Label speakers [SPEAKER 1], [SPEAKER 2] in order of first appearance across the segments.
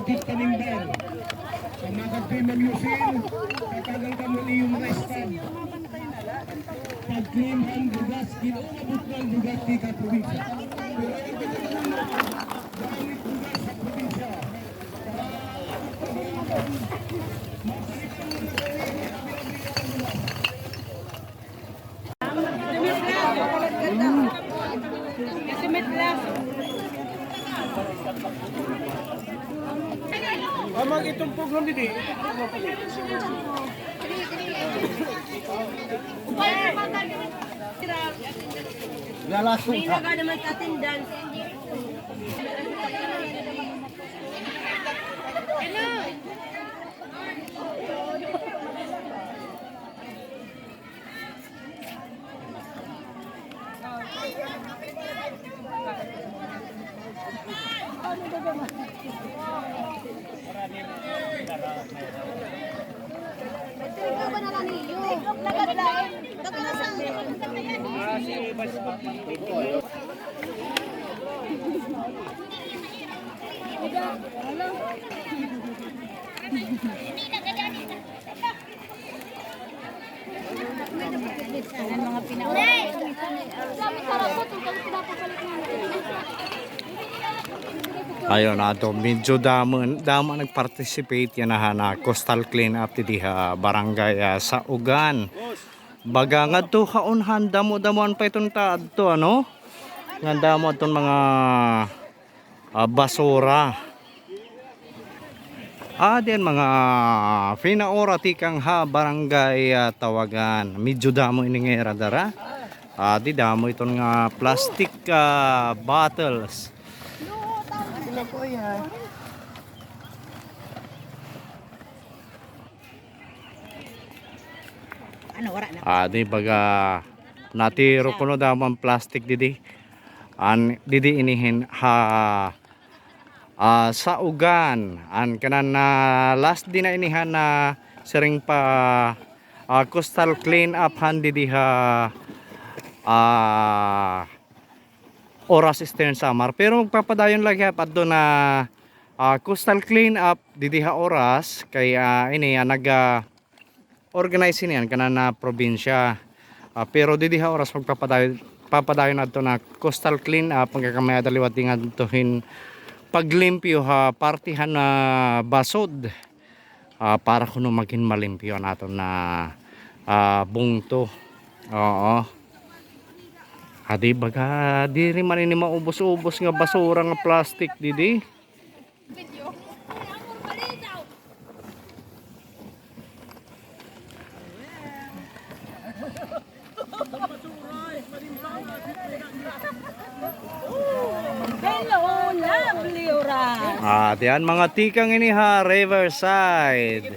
[SPEAKER 1] Bukit Panimban. Sa Makagpay Mamusin, katagal ka muli yung mga stand. Pag-claim ang bugas, ginumabot ng bugas di ka probinsya. Pero ang gamit bugas sa probinsya. Amang itong program dito. Lalasong
[SPEAKER 2] Hindi na ka naman attendance. Mga pinaulit.
[SPEAKER 3] Ayun ato medyo damo nag-participate yan na coastal clean up ti barangay sa Ugan. Baga ngadto kaunhan damo-damoan pa itong taadto ano. Nga damo itong mga basura. Din mga pinaora tikang barangay Tawagan. Medyo damo iningera dara. Di damo itong nga plastic bottles.
[SPEAKER 2] Po yan. Ano wala na?
[SPEAKER 3] Di baga natiro kuno damang plastic didi. Didi inihin sa Ugan. Kanan na last din na inihan na sering pa coastal clean up didi oras Eastern Samar, pero magpapadayon lagi adto na coastal clean up didi oras kaya ini nag organize niyan kana na probinsya, pero didi oras magpapadayon adto na coastal clean up pagkakamay daliwat tingan tuhin paglimpyo partihan na basod para kuno maging malimpyo nato na bungto. Oo. Adi baga di rin man ini maubos-ubos nga basura nga plastic didi.
[SPEAKER 2] Hello, lovely ora.
[SPEAKER 3] Diyan mga tikang ini Riverside.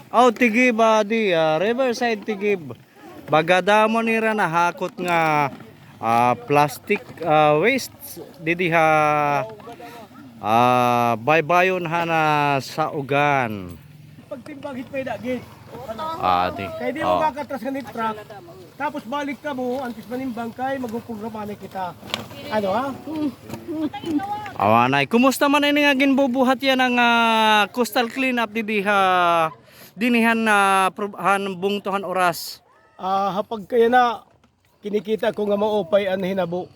[SPEAKER 3] Oh, Tigib di Riverside Tigib. Baga damo nira na hakot nga plastic waste didi baybayon na sa Ugan.
[SPEAKER 1] Pagtimbang hitpay dagit.
[SPEAKER 3] Di.
[SPEAKER 1] Kaya di mo kakatras ka ni truck. Tapos balik ka mo, antis manimbang kay magpuprograma kita. Ano ha?
[SPEAKER 3] Awanay, kumusta man ini nga ginbubuhat yan ang coastal cleanup didi dinihan na bungtuhan oras.
[SPEAKER 1] Hapag kaya na kinikita ko nga maupay ang hinabo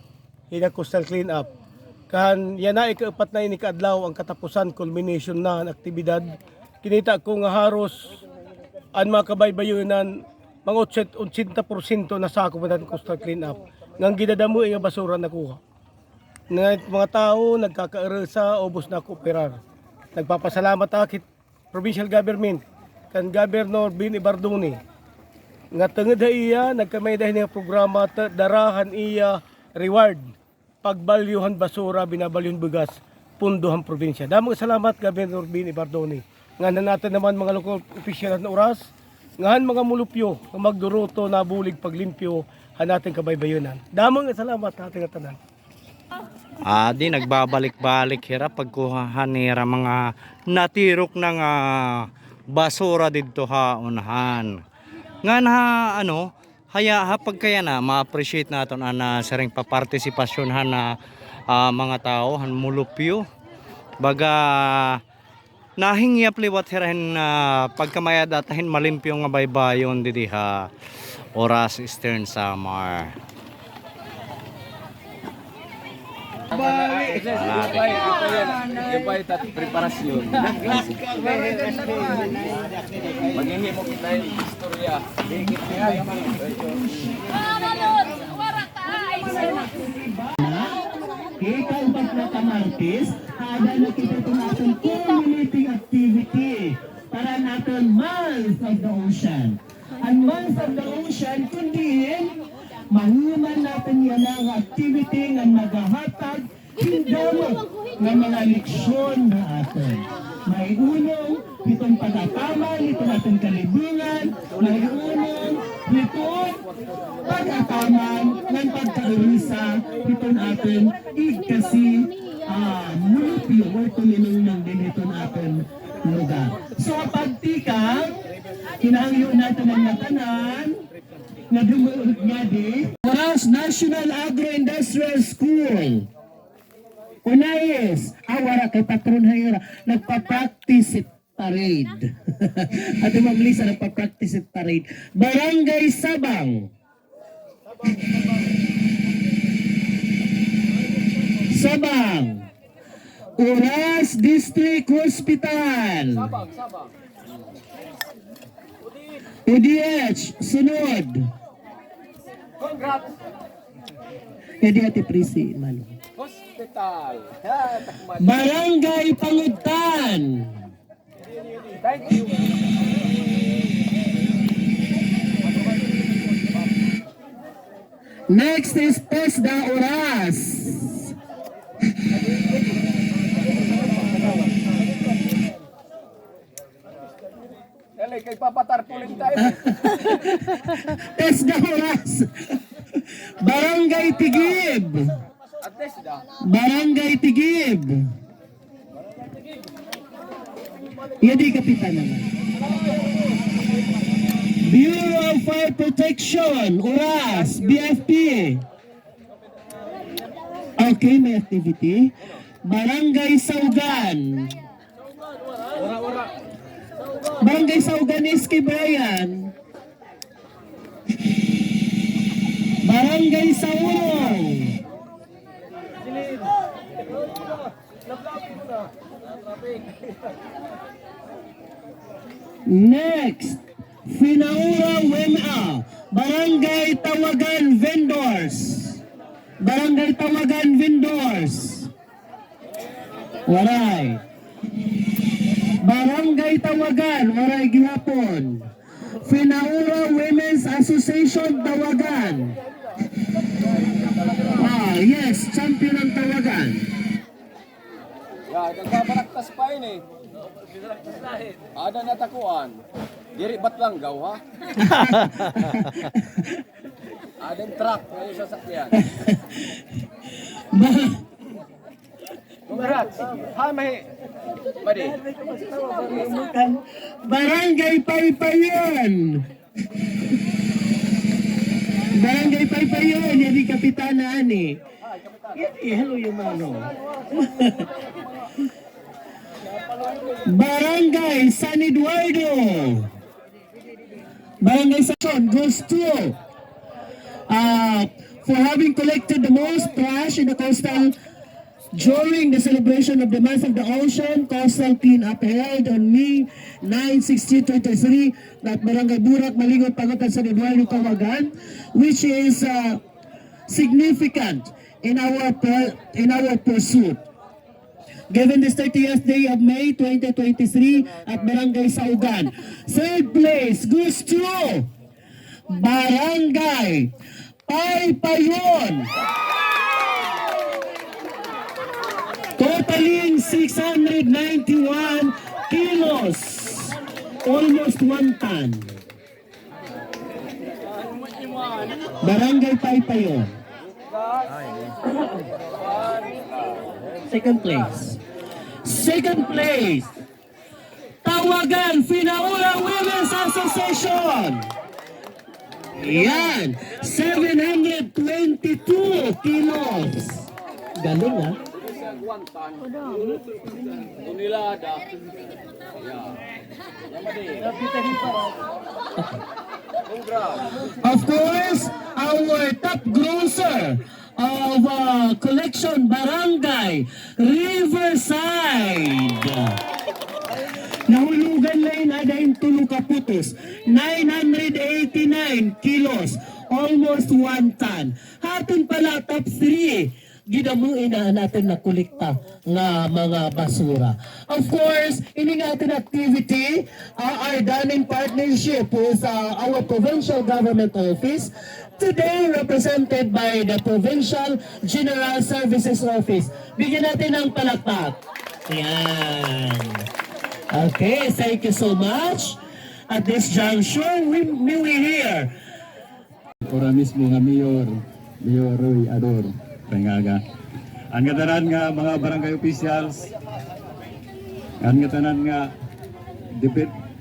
[SPEAKER 1] hina coastal clean up. Kan yan na ikaapat na ini kaadlaw ang katapusan culmination na ang aktibidad. Kinita ko nga haros ang mga kabaybayunan mga 80% na sako pa natin coastal clean up. Ngang ginadamo nga basura nakuha. Nga mga tao nagkakaeresa ubos na kooperar. Nagpapasalamat akit provincial government kan Governor Bin Ibardoni nga tungod iya nagkamay dahil ng programa darahan iya reward pagbalyuhan basura binabalyuhan bugas punduhan probinsya. Damo salamat Governor Bin Ibardoni. Nga natin naman mga local official na oras ngahan mga mulupyo nga magduruto na bulig paglimpyo hanating kabaybayonan. Damo salamat ating tanan.
[SPEAKER 3] Di nagbabalik-balik hira pagkuhahan nira mga natirok ng basura dito unahan. Nga na haya hapag kaya na ma-appreciate naton ana sa ring papartisipasyon na mga tao han mulupyo. Baga nahingyap liwat hirahin na pagkamaya datahin malimpyo nga baybayon didi ha oras Eastern Samar.
[SPEAKER 4] Yung pa yung preparasyon. Maghihi mo kita yung istorya.
[SPEAKER 5] Ikaw ba't na kamartis? Ada na kita natin community activity para natin Month of the Ocean. Ang Month of the Ocean, kundiin, mahuman natin yan ang activity nga magahatag hindamo ng mga leksyon na atin. May unong, itong pagkataman, ito natin kalibungan, may unong, itong pagkataman ng pagkaurisa, ito natin igkasi mulupyo o tuminong din ito natin lugar. So pagtika, kinahangyo natin ang natanan, nga dumuot nga di, Oras National Agro-Industrial School. Unayes, awara kay patron hayra, nagpa-practice it parade. At yung mamlisa nagpa-practice it parade. Barangay Sabang. Sabang. Oras District Hospital. UDH, sunod.
[SPEAKER 4] Congrats!
[SPEAKER 5] Pwede ati Prisi, Mano.
[SPEAKER 4] Hospital.
[SPEAKER 5] Barangay Pangutan.
[SPEAKER 4] Thank you.
[SPEAKER 5] Next is TESDA Oras.
[SPEAKER 4] Dali, kay papatarpulin tayo.
[SPEAKER 5] TESDA Oras. Barangay Tigib.
[SPEAKER 4] At least da.
[SPEAKER 5] Barangay Tigib. Yan di kapitan naman. Bureau of Fire Protection, Oras, BFP. Okay, may activity. Barangay Saugan. Barangay Saugan Iski Brian. Barangay Saurong. Next, Finaura Wema, Barangay Tawagan Vendors. Barangay Tawagan Vendors. Waray. Barangay Tawagan, waray gihapon. Finaura Women's Association Tawagan. Yes, champion ang Tawagan.
[SPEAKER 4] Ya, nagbabaraktas pa yun eh. Ada natakuan. Diri ba't lang gaw ha? Ada truck ngayon sasakyan. Congrats. Ha, may... Madi.
[SPEAKER 5] Barangay Paypayon. Barangay Paypayon, yan di kapitanaan eh. Yan eh, hello yung mano. Barangay San Eduardo. Barangay San goes to for having collected the most trash in the coastal during the celebration of the Month of the Ocean. Coastal cleanup held on May 9, 1623 at Barangay Burak, Malingot, Pangutan, San Eduardo, Tawagan, which is significant in our pursuit. Given this 30th day of May 2023 at Barangay Saugan. Third place goes to Barangay Paypayon. Totaling 691 kilos. Almost 1 ton. Barangay Paypayon. Second place. Second place. Tawagan Finaura Women's Association. Yan. 722 kilos. Galing ha?
[SPEAKER 4] nagwantan. Tunilada. Yeah.
[SPEAKER 5] Of course, our top grosser of collection barangay, Riverside. Nahulugan lain ada yung tulo ka putos, 989 kilos, almost 1 ton. Hatun pala top 3. Gidamuin na natin na kolekta nga mga basura. Of course, ini natin activity are done in partnership with our provincial government office, today represented by the Provincial General Services Office. Bigyan natin ng palakpak. Yan. Okay, thank you so much. At this juncture, we hear
[SPEAKER 6] Ora mismo nga Mayor Roy Ador Pangaga. Ang gatanan nga mga barangay officials, ang gatanan nga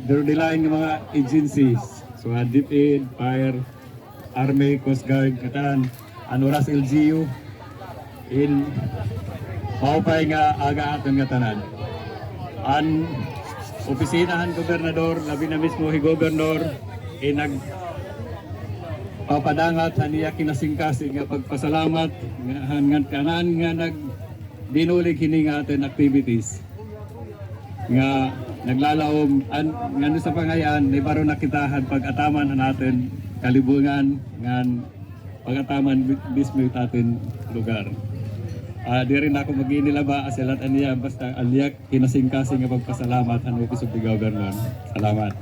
[SPEAKER 6] dilain nga mga agencies, so DepEd, Fire, Army, Coast Guard, katanan, Anoras LGU, in maupay nga aga atong gatanan. An opisinahan gobernador, labi na mismo hi gobernador, nag papadangat haniya kinasingkasing nga pagpasalamat nga kanan nga nagdinulig kini nga atin activities nga naglalaom nga sa pangayan ni baro nakitahan pag-ataman natin kalibungan nga pag-ataman mismo atin lugar. Di rin ako mag-inilaba asilat aniya basta aliyak kinasingkasing nga pagpasalamat ang Office of the Governor. Salamat.